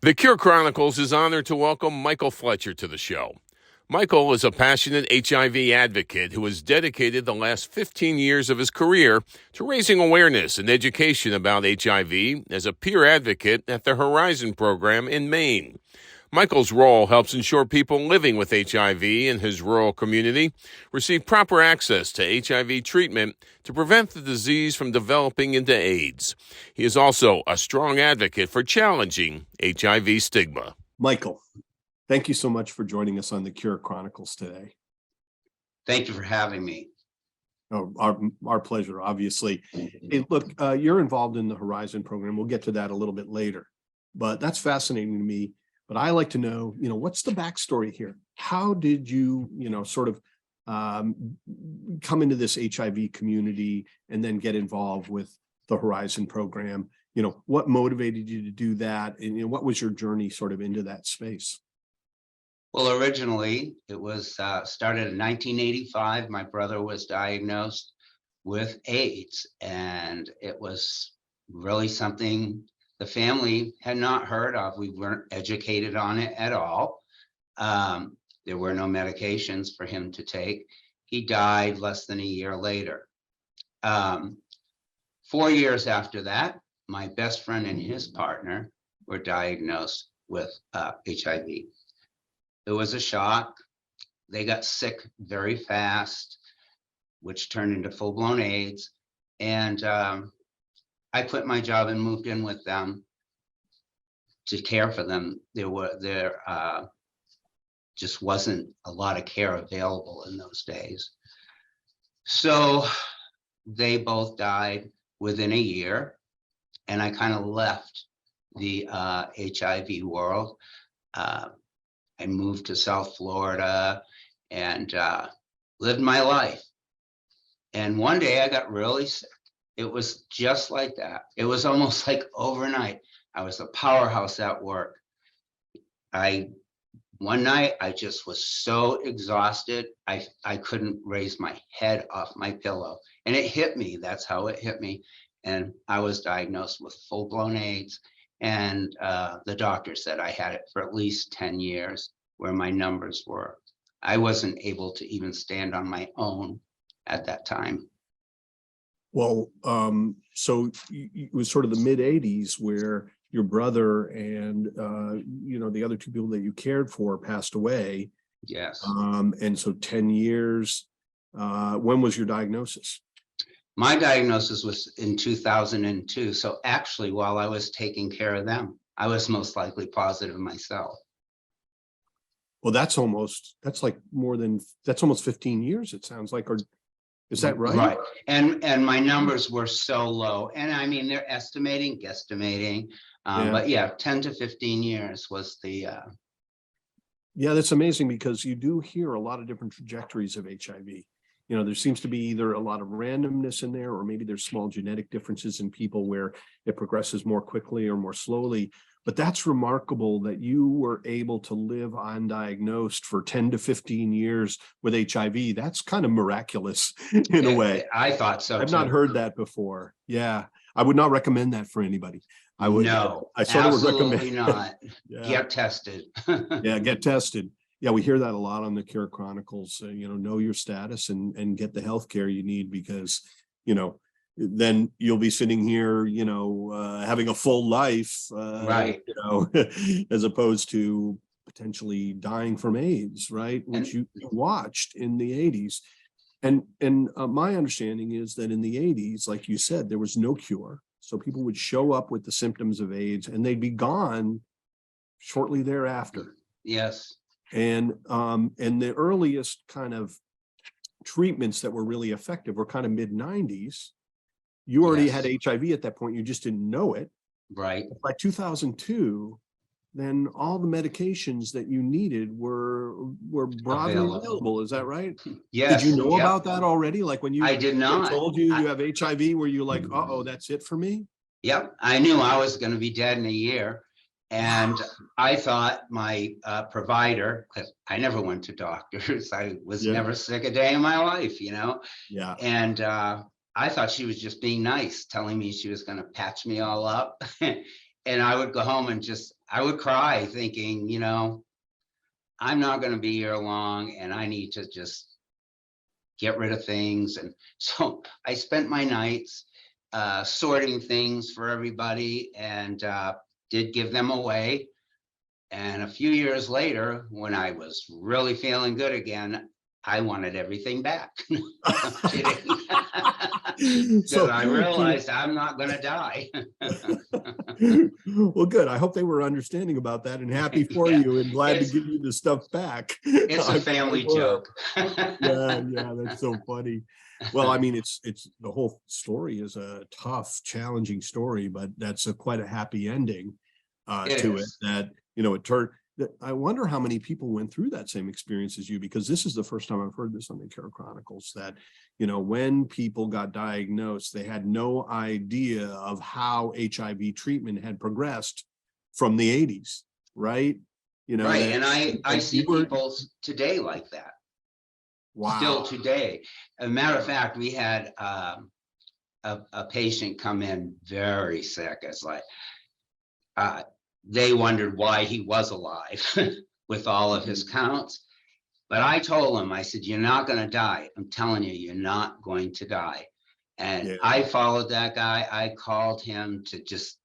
The Cure Chronicles is honored to welcome Michael Fletcher to the show. Michael is a passionate HIV advocate who has dedicated the last 15 years of his career to raising awareness and education about HIV as a peer advocate at the Horizon program in Maine. Michael's role helps ensure people living with HIV in his rural community receive proper access to HIV treatment to prevent the disease from developing into AIDS. He is also a strong advocate for challenging HIV stigma. Michael, thank you so much for joining us on the Cure Chronicles today. Thank you for having me. Oh, our pleasure, obviously. Hey, look, you're involved in the Horizon program. We'll get to that a little bit later, but that's fascinating to me. But I like to know, what's the backstory here? How did you, sort of come into this HIV community and then get involved with the Horizon program? What motivated you to do that? And what was your journey sort of into that space? Well, originally it was started in 1985. My brother was diagnosed with AIDS, and it was really something the family had not heard of. We weren't educated on it at all. There were no medications for him to take. He died less than a year later. 4 years after that, my best friend and his partner were diagnosed with HIV. It was a shock. They got sick very fast, which turned into full-blown AIDS. And I quit my job and moved in with them to care for them. There just wasn't a lot of care available in those days. So they both died within a year, and I kind of left the HIV world. I moved to South Florida and lived my life. And one day I got really sick. It was just like that. It was almost like overnight. I was a powerhouse at work. One night I just was so exhausted, I couldn't raise my head off my pillow. And it hit me. That's how it hit me. And I was diagnosed with full-blown AIDS. And the doctor said I had it for at least 10 years, where my numbers were. I wasn't able to even stand on my own at that time. Well, so it was sort of the mid 80s where your brother and, the other two people that you cared for passed away. Yes. And so 10 years, when was your diagnosis? My diagnosis was in 2002. So actually, while I was taking care of them, I was most likely positive myself. Well, that's almost 15 years, it sounds like, or is that right? Right. And my numbers were so low. And I mean, they're guesstimating. But yeah, 10 to 15 years was the... Yeah, that's amazing, because you do hear a lot of different trajectories of HIV. There seems to be either a lot of randomness in there, or maybe there's small genetic differences in people where it progresses more quickly or more slowly. But that's remarkable that you were able to live undiagnosed for 10 to 15 years with HIV. That's kind of miraculous in a way. I thought so. I've not heard that before. Yeah, I would not recommend that for anybody. I would. No, I sort of would recommend. Absolutely not. Yeah. Get tested. Yeah, get tested. Yeah, we hear that a lot on the Cure Chronicles. Know your status and get the health care you need, because, then you'll be sitting here, having a full life, right? As opposed to potentially dying from AIDS, right? Which you watched in the 80s. And my understanding is that in the 80s, like you said, there was no cure. So people would show up with the symptoms of AIDS and they'd be gone shortly thereafter. Yes. And the earliest kind of treatments that were really effective were kind of mid 90s. You already had HIV at that point. You just didn't know it. Right. By 2002, then all the medications that you needed were broadly available. Is that right? Yes. Did you know about that already? Like when I did not. Told you have HIV, were you like, uh-oh, that's it for me? Yep. I knew I was going to be dead in a year. And I thought my provider, because I never went to doctors, I was never sick a day in my life, Yeah. And I thought she was just being nice, telling me she was going to patch me all up. And I would go home and I would cry thinking, you know, I'm not going to be here long and I need to just get rid of things. And so I spent my nights sorting things for everybody and did give them away. And a few years later, when I was really feeling good again, I wanted everything back. I'm kidding. Because I realized I'm not going to die. Well, good. I hope they were understanding about that and happy for Yeah. you and glad to It's- give you the stuff back. It's a I family were. joke. Yeah, that's so funny. Well, I mean, it's the whole story is a tough, challenging story, but that's quite a happy ending to it. That, you know, it turned. I wonder how many people went through that same experience as you, because this is the first time I've heard this on the Care Chronicles, that, you know, when people got diagnosed, they had no idea of how HIV treatment had progressed from the 80s, right? You know, Right. And I see people today like that. Wow. Still today. As a matter of fact, we had a patient come in very sick. It's like they wondered why he was alive with all of his counts. But I told him, I said, you're not going to die. I'm telling you, you're not going to die. And I followed that guy. I called him to just,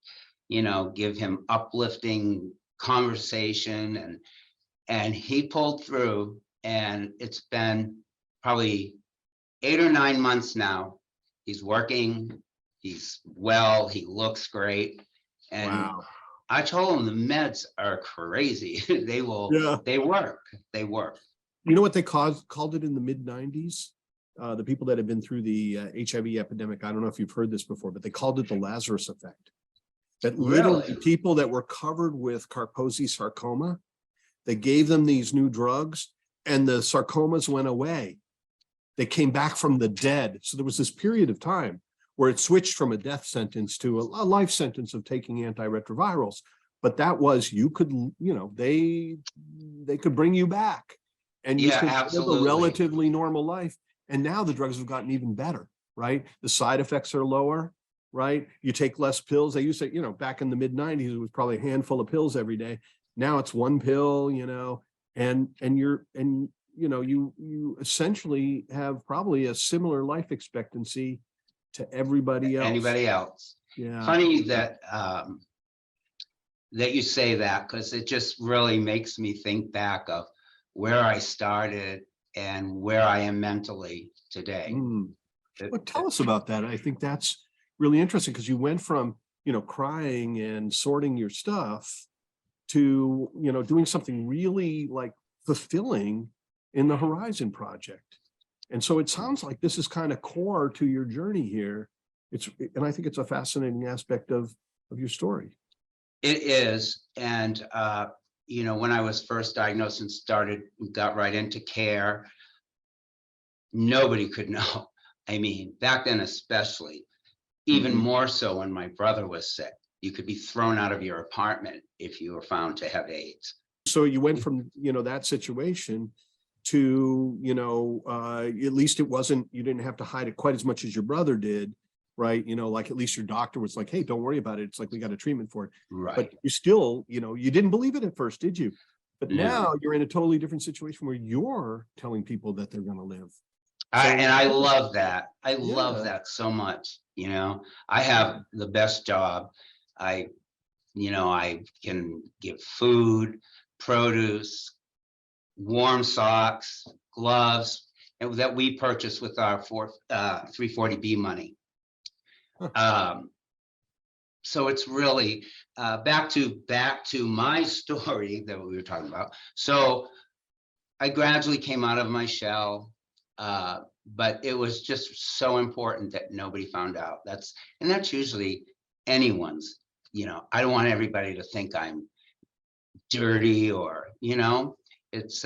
you know, give him uplifting conversation, and he pulled through. And it's been probably 8 or 9 months now. He's working, he's well, he looks great. And wow. I told him the meds are crazy. They work. They work. You know what they called it in the mid-90s? The people that have been through the HIV epidemic, I don't know if you've heard this before, but they called it the Lazarus effect. That literally people that were covered with Kaposi sarcoma, they gave them these new drugs and the sarcomas went away. They came back from the dead. So there was this period of time where it switched from a death sentence to a life sentence of taking antiretrovirals. But that was, you could, you know, they could bring you back and you could live a relatively normal life. And now the drugs have gotten even better, right? The side effects are lower, right? You take less pills. They used to, you know, back in the mid-90s, it was probably a handful of pills every day. Now it's one pill, you know, and you know, you essentially have probably a similar life expectancy to everybody else. Anybody else. Yeah. Funny that that you say that, because it just really makes me think back of where I started and where I am mentally today. Well, tell us about that. I think that's really interesting, because you went from, you know, crying and sorting your stuff to, you know, doing something really like fulfilling in the Horizon Project. And so it sounds like this is kind of core to your journey here. And I think it's a fascinating aspect of your story. It is. And, you know, when I was first diagnosed and got right into care, nobody could know. I mean, back then, especially, even more so when my brother was sick, you could be thrown out of your apartment if you were found to have AIDS. So you went from, you know, that situation to, you know, at least it wasn't, you didn't have to hide it quite as much as your brother did, right? You know, like at least your doctor was like, hey, don't worry about it. It's like, we got a treatment for it. Right. But you still, you know, you didn't believe it at first, did you? But now you're in a totally different situation where you're telling people that they're going to live. And I love that. I love that so much. You know, I have the best job. You know, I can give food, produce, warm socks, gloves, and that we purchase with our 340B money. So it's really back to my story that we were talking about. So I gradually came out of my shell, but it was just so important that nobody found out. That's usually anyone's. You know, I don't want everybody to think I'm dirty or, you know, it's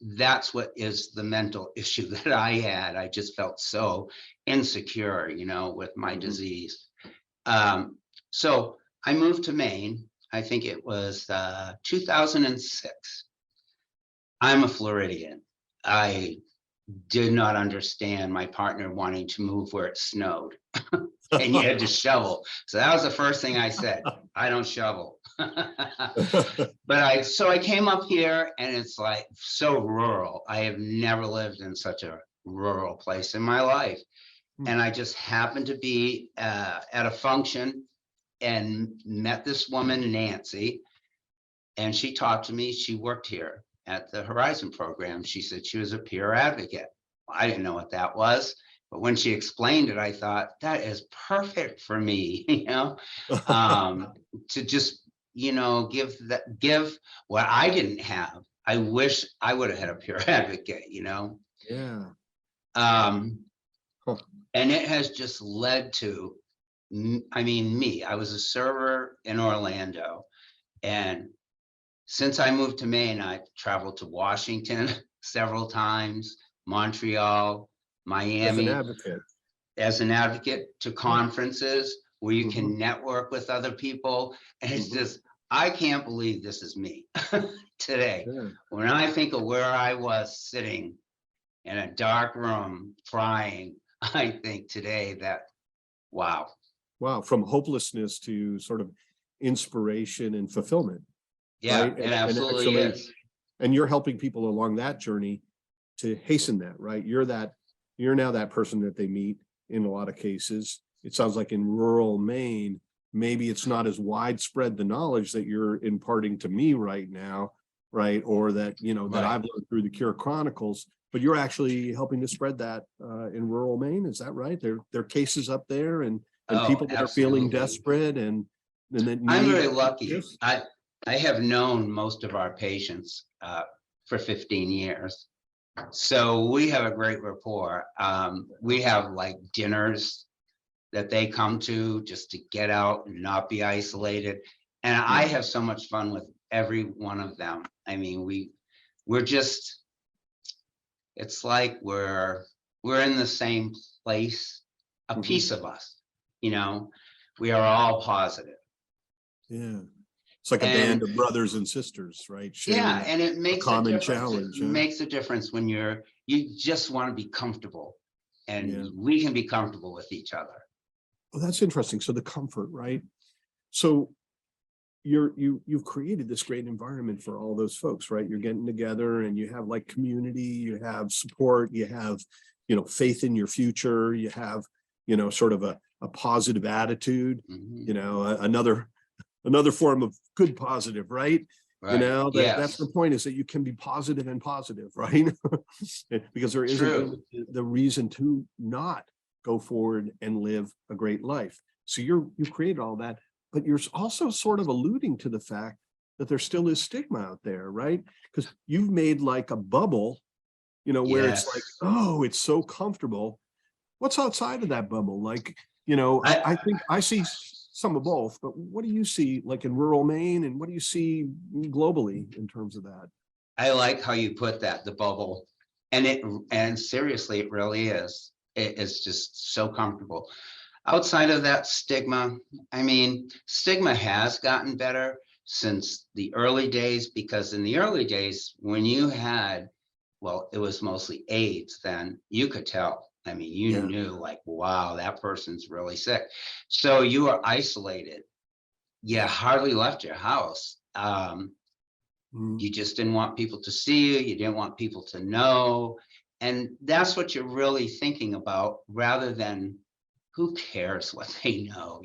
that's what is the mental issue that I had. I just felt so insecure, you know, with my disease. So I moved to Maine. I think it was 2006. I'm a Floridian. I did not understand my partner wanting to move where it snowed and you had to shovel. So that was the first thing I said. I don't shovel. But so I came up here and it's like so rural. I have never lived in such a rural place in my life. And I just happened to be at a function and met this woman, Nancy, and she talked to me. She worked here at the Horizon program. She said she was a peer advocate. Well, I didn't know what that was, but when she explained it, I thought that is perfect for me, to just, give what I didn't have. I wish I would have had a peer advocate, Yeah. And it has just led to, me. I was a server in Orlando, and since I moved to Maine, I've traveled to Washington several times, Montreal, Miami, as an advocate to conferences where you can network with other people. And it's just, I can't believe this is me today. When I think of where I was sitting in a dark room crying, I think today that, wow. Wow, from hopelessness to sort of inspiration and fulfillment. Yeah, right? It absolutely is. And you're helping people along that journey to hasten that, right? You're now that person that they meet in a lot of cases. It sounds like in rural Maine, maybe it's not as widespread the knowledge that you're imparting to me right now, right? Or that, that I've learned through the Cure Chronicles, but you're actually helping to spread that in rural Maine. Is that right? There are cases up there and people that are feeling desperate and that I'm very lucky. I have known most of our patients for 15 years. So we have a great rapport. We have like dinners that they come to just to get out and not be isolated. And I have so much fun with every one of them. I mean, we're just, it's like we're in the same place, a piece of us, we are all positive. Yeah. It's like a band of brothers and sisters, right? And it makes a common difference. challenge. It makes a difference when you just want to be comfortable, and we can be comfortable with each other. Well, that's interesting. So the comfort, right? So you've created this great environment for all those folks, right? You're getting together and you have like community, you have support, you have, faith in your future, you have, sort of a positive attitude, another form of good positive, right? That's the point, is that you can be positive and positive, right? Because there isn't the reason to not go forward and live a great life. So you've created all that, but you're also sort of alluding to the fact that there still is stigma out there, right? Because you've made like a bubble, where it's like, oh, it's so comfortable. What's outside of that bubble? Like, I think I see some of both, but what do you see like in rural Maine, and what do you see globally in terms of that? I like how you put that, the bubble, and seriously, it really is. It is just so comfortable. Outside of that stigma, stigma has gotten better since the early days, because in the early days when you had, it was mostly AIDS then, you could tell. You knew like, wow, that person's really sick. So you were isolated. You hardly left your house. You just didn't want people to see you. You didn't want people to know. And that's what you're really thinking about, rather than who cares what they know,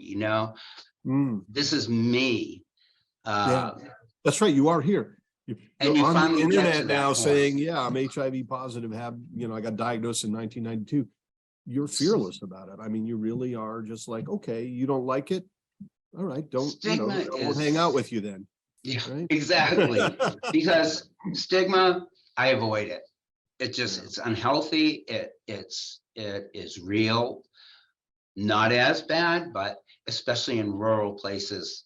This is me. That's right. You are here. You're on the internet now saying, I'm HIV positive, I got diagnosed in 1992. You're fearless about it. You really are just like, okay, you don't like it. All right. I won't hang out with you then. Yeah, right? Exactly. Because stigma, I avoid it. It's unhealthy. It is real. Not as bad, but especially in rural places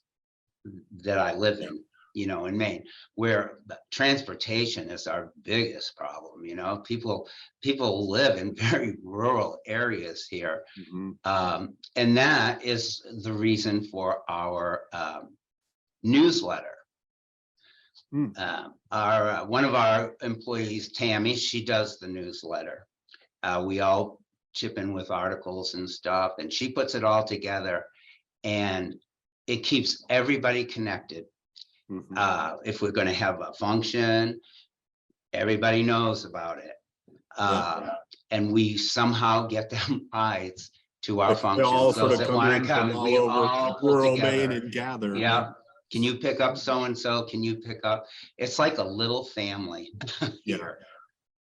that I live in, in Maine, where transportation is our biggest problem. People live in very rural areas here. And that is the reason for our newsletter. One of our employees, Tammy, she does the newsletter. We all chip in with articles and stuff, and she puts it all together, and it keeps everybody connected. If we're going to have a function, everybody knows about it. And we somehow get them rides to our They functions. all sort Those of that come want in to from come, all we over all pull rural Maine together. and gather. Yeah. Can you pick up so-and-so? Can you pick up? It's like a little family here.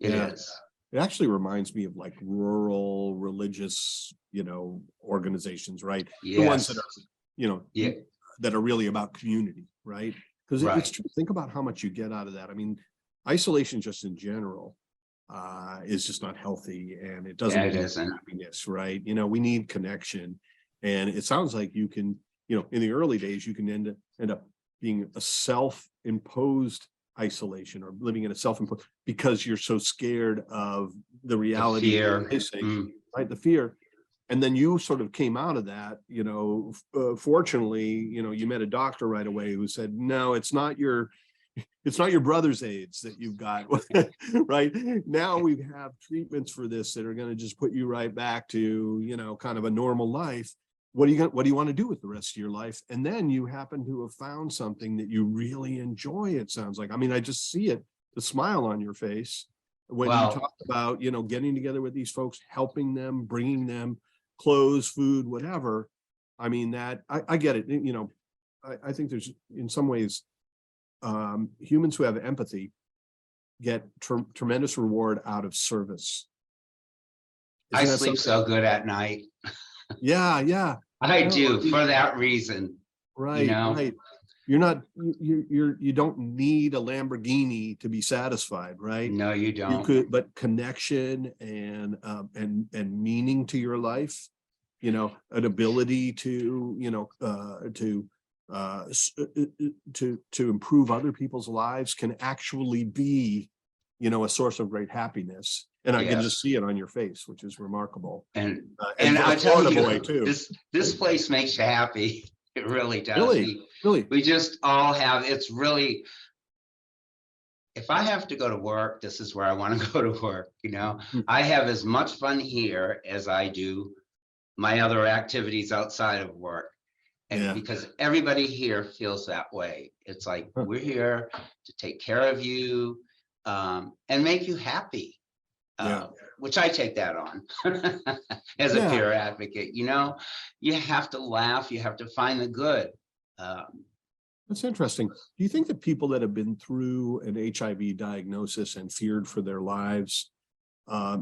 It is. It actually reminds me of like rural religious, organizations, right? The ones that are, that are really about community, right? Because it's true. Think about how much you get out of that. I mean, isolation just in general is just not healthy, and it doesn't it lead isn't. to happiness, right? We need connection, and it sounds like you can, in the early days, you can end up being a self-imposed isolation or living in a self-imposed because you're so scared of the reality of facing, right? The fear. And then you sort of came out of that, fortunately, you met a doctor right away who said, no, it's not your brother's AIDS that you've got, right? Now we have treatments for this that are going to just put you right back to, kind of a normal life. What do you want to do with the rest of your life? And then you happen to have found something that you really enjoy, it sounds like. I mean, I just see it, the smile on your face when you talk about, getting together with these folks, helping them, bringing them clothes, food, whatever. I mean, that I get it. I think there's, in some ways, humans who have empathy get tremendous reward out of service. I sleep so good at night. Yeah. I do, for that reason. Right. You don't need a Lamborghini to be satisfied, right? No, you don't. You could, but connection and meaning to your life, an ability to improve other people's lives can actually be, a source of great happiness. And I can just see it on your face, which is remarkable. And I tell you, too. This place makes you happy. It really does. Really. We just all have, it's really, if I have to go to work, this is where I want to go to work. I have as much fun here as I do my other activities outside of work. And because everybody here feels that way. It's like, we're here to take care of you and make you happy. Which I take that on as a peer advocate. You have to laugh, you have to find the good. That's interesting. Do you think that people that have been through an HIV diagnosis and feared for their lives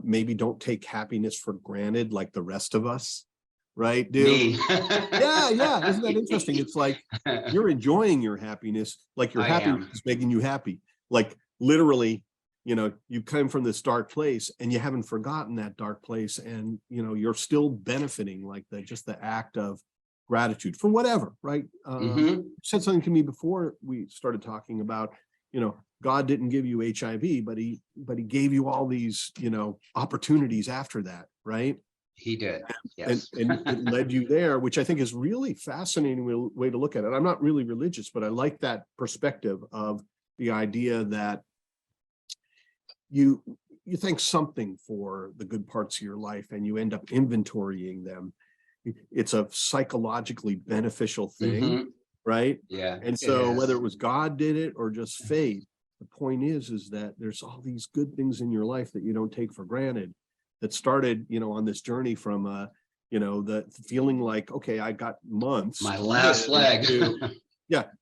maybe don't take happiness for granted like the rest of us, right? Me. Yeah. Isn't that interesting? It's like you're enjoying your happiness, like your happiness is making you happy. Like literally, you come from this dark place and you haven't forgotten that dark place, and you're still benefiting, like just the act of gratitude for whatever, right? You said something to me before we started talking about, God didn't give you HIV, but he gave you all these, opportunities after that, right? He did. Yes. And it led you there, which I think is really fascinating way to look at it. I'm not really religious, but I like that perspective of the idea that you thank something for the good parts of your life and you end up inventorying them. It's a psychologically beneficial thing, right? Yeah. And so whether it was God did it or just fate, the point is that there's all these good things in your life that you don't take for granted that started, on this journey from, the feeling like, okay, I got months. My last leg.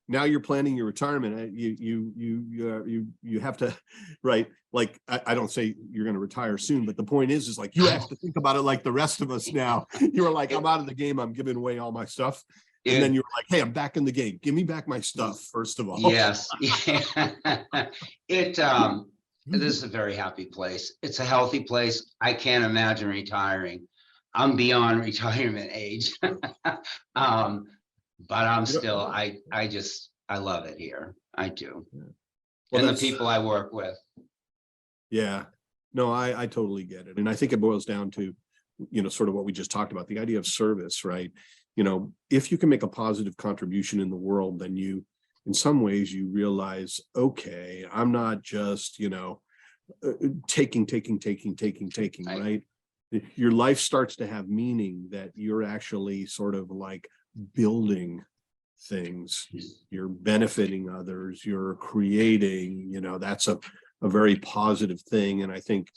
Now you're planning your retirement. You have to, right? Like, I don't say you're going to retire soon, but the point is like, you have to think about it like the rest of us now. You were like, I'm out of the game. I'm giving away all my stuff. And then you were like, hey, I'm back in the game. Give me back my stuff, first of all. Yes. This is a very happy place. It's a healthy place. I can't imagine retiring. I'm beyond retirement age. But I'm still, I love it here. I do. Well, and the people I work with. Yeah, no, I totally get it. And I think it boils down to, sort of what we just talked about, the idea of service, right? If you can make a positive contribution in the world, then in some ways you realize, okay, I'm not just, taking, right? Your life starts to have meaning, that you're actually sort of like building things, you're benefiting others, you're creating, that's a very positive thing. And I think,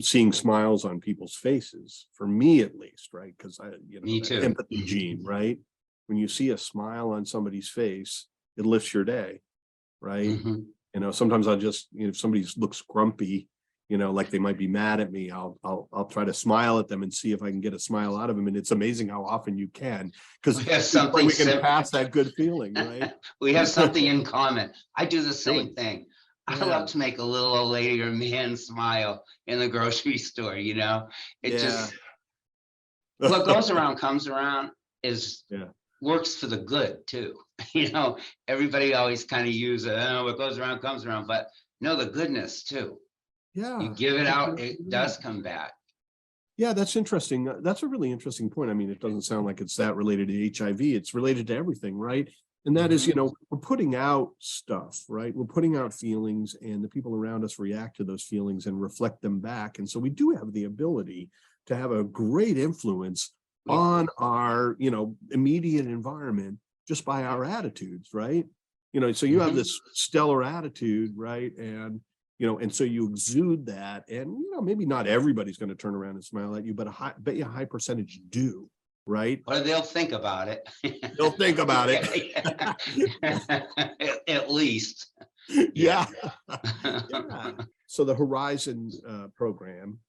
seeing smiles on people's faces, for me at least, right? Because Me that too. empathy gene, right? When you see a smile on somebody's face, it lifts your day, right? Mhm. Sometimes I'll just, if somebody looks grumpy, like they might be mad at me, I'll try to smile at them and see if I can get a smile out of them. And it's amazing how often you can, because We have something we can similar. pass that good feeling, right? We have something in common. I do the same Really? thing. I Yeah. love to make a little old lady or man smile in the grocery store, It Yeah. just, what goes around comes around is Yeah. works for the good too. Everybody always kind of use what goes around comes around, but no, the goodness too. Yeah. You give it out, it does come back. Yeah, that's interesting. That's a really interesting point. I mean, it doesn't sound like it's that related to HIV. It's related to everything, right? And that is, we're putting out stuff, right? We're putting out feelings, and the people around us react to those feelings and reflect them back. And so we do have the ability to have a great influence on our, immediate environment just by our attitudes, right? So you have this stellar attitude, right? And and so you exude that, and maybe not everybody's going to turn around and smile at you, but bet you a high percentage do, right? Or they'll think about it. They'll think about it. At least. Yeah. Yeah. So the Horizon program,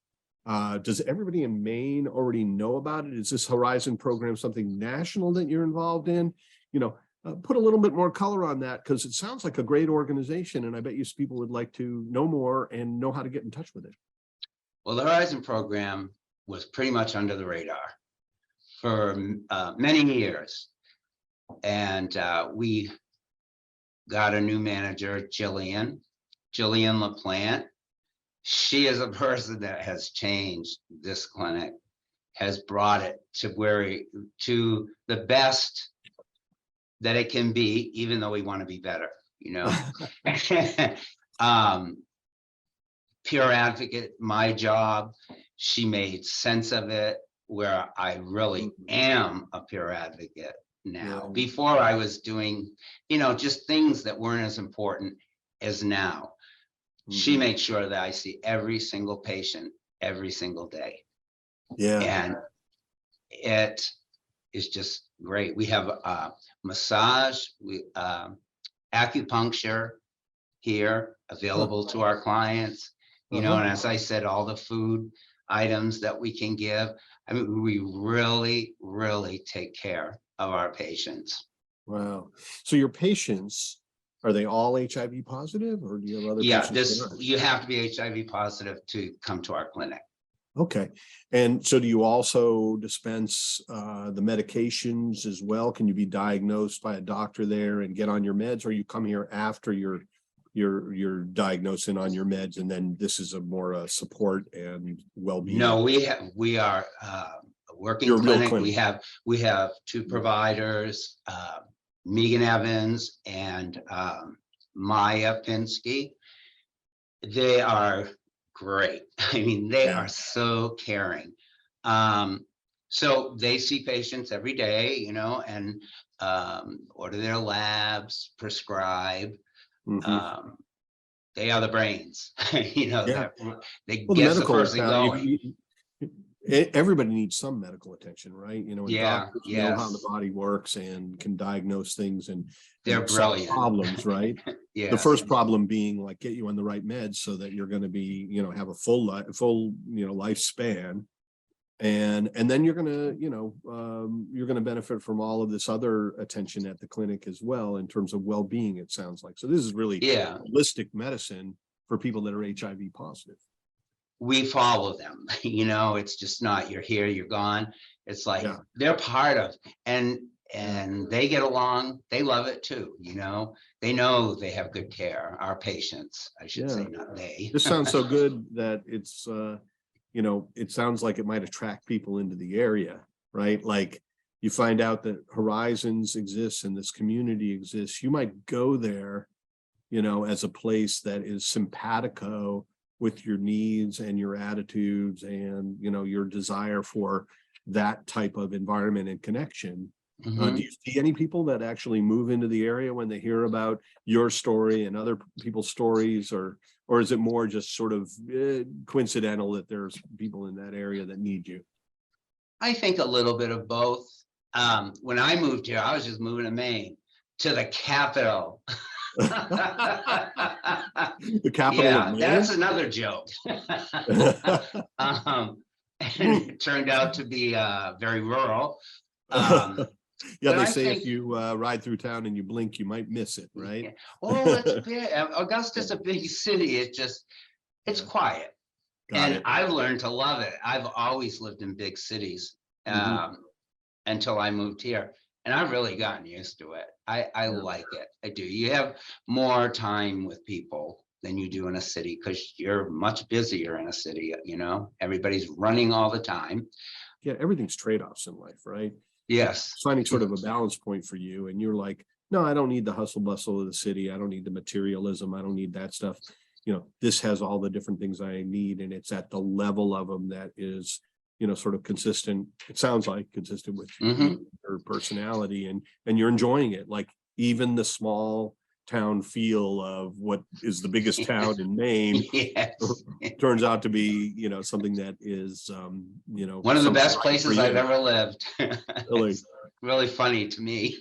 does everybody in Maine already know about it? Is this Horizon program something national that you're involved in? Put a little bit more color on that, because it sounds like a great organization, and I bet you people would like to know more and know how to get in touch with it. Well, the Horizon program was pretty much under the radar for many years. And we got a new manager, Jillian LaPlante. She is a person that has changed this clinic, has brought it to the best that it can be, even though we want to be better, Pure advocate, my job. She made sense of it, where I really am a pure advocate now. Yeah. Before I was doing, just things that weren't as important as now. She makes sure that I see every single patient every single day. Yeah. And it is just great. We have massage, acupuncture here available to our clients, and as I said, all the food items that we can give. I mean, we really, really take care of our patients. Wow. So your patients, are they all HIV positive, or do you have other patients? You have to be HIV positive to come to our clinic. Okay. And so do you also dispense the medications as well? Can you be diagnosed by a doctor there and get on your meds, or you come here after you're diagnosed and on your meds, and then this is a more support and well-being? No, we are a working clinic. We have two providers, Megan Evans and Maya Pinsky. They are great. I mean, they are so caring. So they see patients every day, and order their labs, prescribe. They are the brains, they get the person going. Everybody needs some medical attention, right? And doctors know how the Yes. body works and can diagnose things and They're solve brilliant. problems, right? Yeah. The first problem being like get you on the right meds so that you're going to be, have a full lifespan. And then you're going to benefit from all of this other attention at the clinic as well, in terms of well-being, it sounds like. So this is really holistic medicine for people that are HIV positive. We follow them, it's just not you're here, you're gone. It's like they're part of, and they get along, they love it too, they know they have good care. Our patients, I should say, not they. This sounds so good that it's it sounds like it might attract people into the area, right? Like you find out that Horizons exists and this community exists. You might go there, as a place that is simpatico with your needs and your attitudes and, your desire for that type of environment and connection. Mhm. Do you see any people that actually move into the area when they hear about your story and other people's stories, or is it more just sort of coincidental that there's people in that area that need you? I think a little bit of both. When I moved here, I was just moving to Maine, to the capital. The capital of Yeah, Maine? that's another joke. And it turned out to be very rural. Yeah, But they I say if think, you ride through town and you blink, you might miss it, yeah. right? Oh, it's big. Augusta's a big city. It's Yeah, got got And it. I've learned to love it. I've always lived in big cities Mhm. until I moved here. And I've really gotten used to it. I Yeah. like it. I do. You have more time with people than you do in a city because you're much busier in a city, everybody's running all the time. Yeah, everything's trade-offs in life, right? Yes. Finding sort of a balance point for you, and you're like, no, I don't need the hustle bustle of the city. I don't need the materialism. I don't need that stuff. This has all the different things I need, and it's at the level of them that is, sort of consistent. It sounds like consistent with Hmm. your personality, and you're enjoying it. Like even the small town feel of what is the biggest town in Maine Yes. turns out to be, something that is, One of the something best right for places I've you. ever lived. Really. It's really funny to me.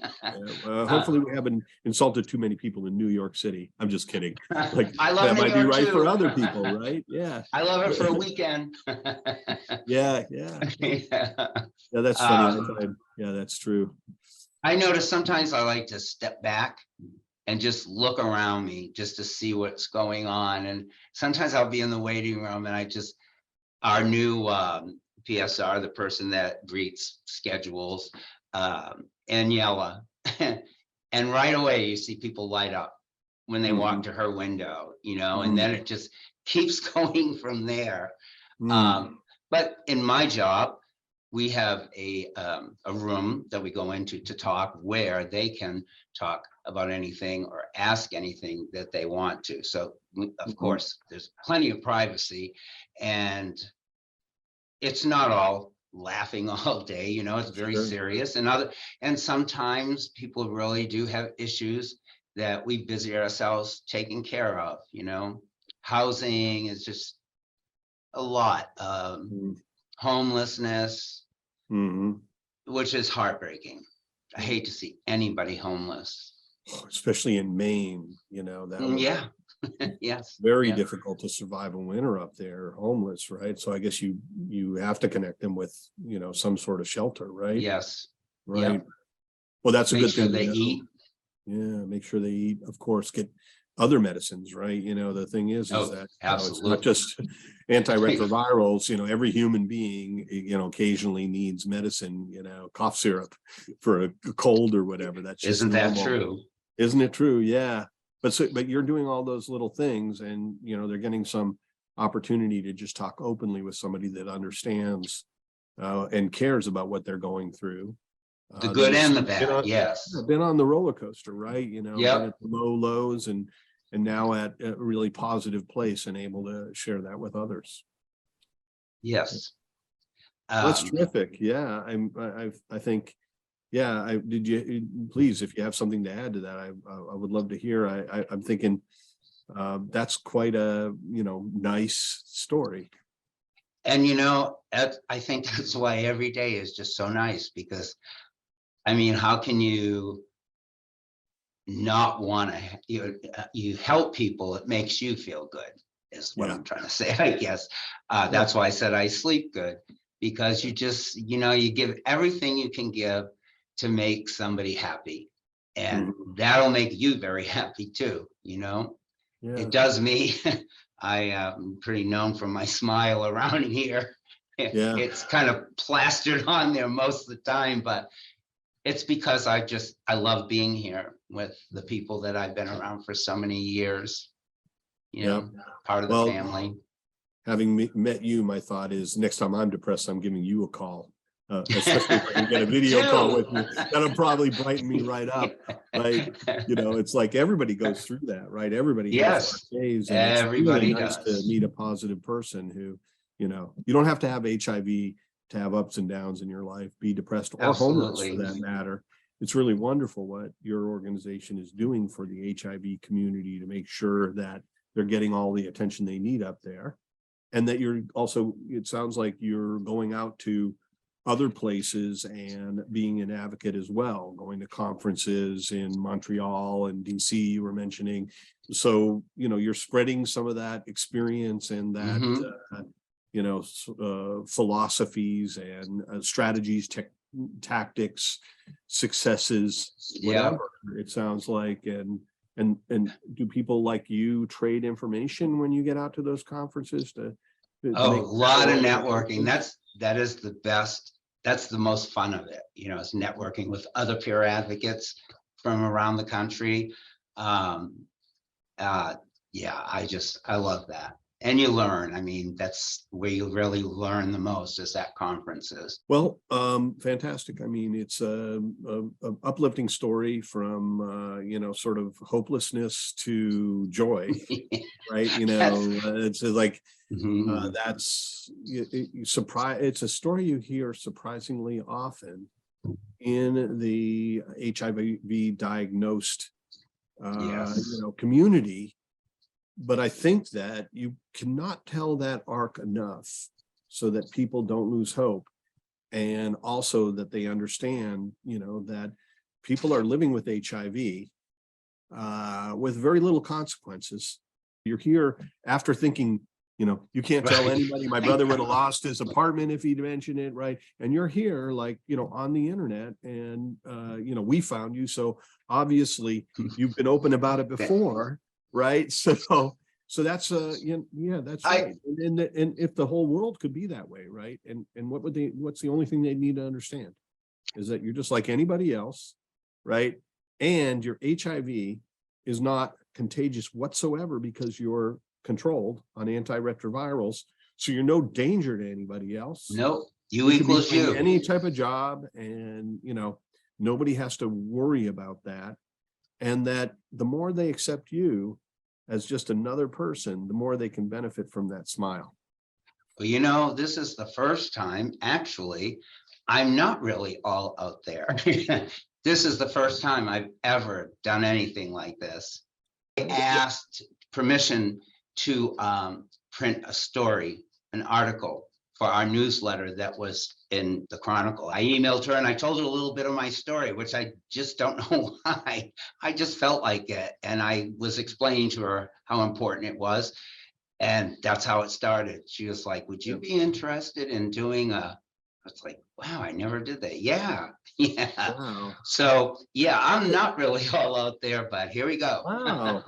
Hopefully we haven't insulted too many people in New York City. I'm just kidding. Like I love that New might be York right for too. other people, right? Yeah. I love it for a weekend. Yeah, yeah. Yeah. Yeah, that's funny. Yeah, that's true. I notice sometimes I like to step back and just look around me just to see what's going on. And sometimes I'll be in the waiting room and our new PSR, the person that greets schedules, Aniela, and right away you see people light up when they walk Mhm. to her window, and Mm, then it just keeps going from there. mm, Um, but in my job, we have a room that we go into to talk where they can talk about anything or ask anything that they want to. So of mhm. course, there's plenty of privacy, and it's not all laughing all day, it's very Sure. serious. And sometimes people really do have issues that we busy ourselves taking care of. Housing is just a lot. Mm, Homelessness, mhm. which is heartbreaking. I Yeah. hate to see anybody homeless. Especially in Maine, that would Yeah. Yes. very Yeah. difficult to survive a winter up there, homeless, right? So I guess you have to connect them with, some sort of shelter, right? Yes. Right. Yep. Well, that's a Make good sure thing to they know. eat. Yeah, make sure they eat, of course, get other medicines, right? The thing is Oh, that, it's not absolutely. just antiretrovirals, every human being, occasionally needs medicine, cough syrup for a cold or whatever. That's just Isn't that normal. true? Isn't it true? Yeah. But you're doing all those little things and, they're getting some opportunity to just talk openly with somebody that understands and cares about what they're going through. The That good has and the been bad. Yes. been on the roller coaster, right? Been Yep. at the low lows and now at a really positive place and able to share that with others. Yes. That's Um, terrific. Yeah, I think, yeah, did you, please, if you have something to add to that, I would love to hear. I'm thinking that's quite a, nice story. and I think that's why every day is just so nice because how can you not want to, you help people, it makes you feel good, is what Yeah. I'm trying to say, I guess. Yeah. That's why I said I sleep good, because you just, you give everything you can give to make somebody happy. And Mhm. that'll make you very happy too, Yeah. It does me. I am pretty known for my smile around here. Yeah. It's kind of plastered on there most of the time, but it's because I love being here with the people that I've been around for so many years, Yeah. part of the Well, family. having met you, my thought is next time I'm depressed, I'm giving you a call. Especially if I can get a video call with you, that'll probably brighten me right up. Right. It's like everybody goes through that, right? Everybody has dark Yes, days, and it's really everybody nice to does. meet a positive person who, you don't have to have HIV to have ups and downs in your life, be depressed or homeless for Absolutely. that matter. It's really wonderful what your organization is doing for the HIV community to make sure that they're getting all the attention they need up there. And that you're also, it sounds like you're going out to other places and being an advocate as well, going to conferences in Montreal and DC you were mentioning. So, you're spreading some of that experience and that, philosophies and strategies, tactics, successes, whatever it sounds like. And do people like you trade information when you get out to those conferences to Oh, a make lot of networking? networking. That is the best. That's the most fun of it. Is networking with other peer advocates from around the country. Yeah, I love that. And you learn. I mean, that's where you really learn the most, is at conferences. Well, fantastic. I mean, it's a uplifting story from, sort of hopelessness to joy, right? It's like, that's it's a story you hear surprisingly often in the HIV diagnosed, community. But I think that you cannot tell that arc enough so that people don't lose hope. And also that they understand, that people are living with HIV with very little consequences. You're here after thinking, you can't tell anybody. My brother would have lost his apartment if he'd mentioned it, right? And you're here like, on the internet and, we found you. So obviously you've been open about it before. Right. So that's that's right. And if the whole world could be that way, right? And what's the only thing they need to understand is that you're just like anybody else, right? And your HIV is not contagious whatsoever because you're controlled on antiretrovirals. So you're no danger to anybody else. Nope. You equals you. Any type of job, and nobody has to worry about that. And that the more they accept you as just another person, the more they can benefit from that smile. Well, this is the first time, actually, I'm not really all out there. This is the first time I've ever done anything like this. I asked permission to print a story, an article for our newsletter that was in the Chronicle. I emailed her and I told her a little bit of my story, which I just don't know why. I just felt like it. And I was explaining to her how important it was. And that's how it started. She was like, would you be interested in doing I was like, wow, I never did that. Yeah. Wow. So I'm not really all out there, but here we go. Wow.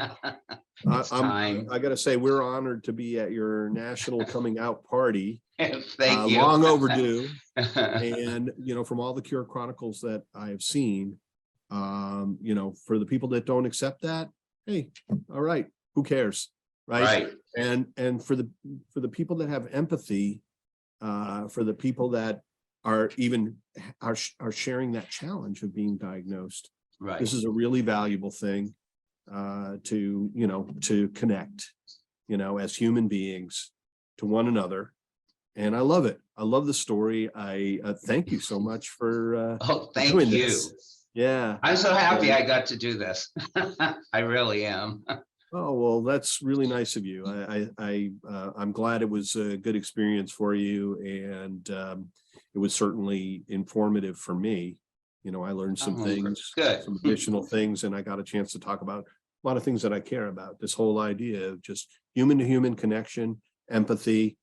It's time. I gotta say, we're honored to be at your national coming out party. Thank you. Long overdue. And from all the Cure Chronicles that I have seen, for the people that don't accept that, hey, all right, who cares, right? And for the people that have empathy, for the people that are sharing that challenge of being diagnosed, Right. This is a really valuable thing to connect, as human beings to one another. And I love it. I love the story. I thank you so much for thank doing you. This. Yeah. I'm so happy I got to do this. I really am. Oh, well, that's really nice of you. I'm glad it was a good experience for you. And it was certainly informative for me. I learned some things, some additional things, and I got a chance to talk about a lot of things that I care about. This whole idea of just human to human connection, empathy,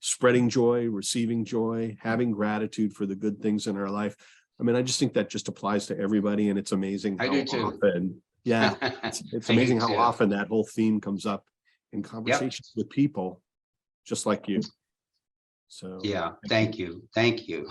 spreading joy, receiving joy, having gratitude for the good things in our life. I mean, I just think that just applies to everybody, and it's amazing how often, it's amazing how often that whole theme comes up in conversations with people just like you. So thank you. Thank you.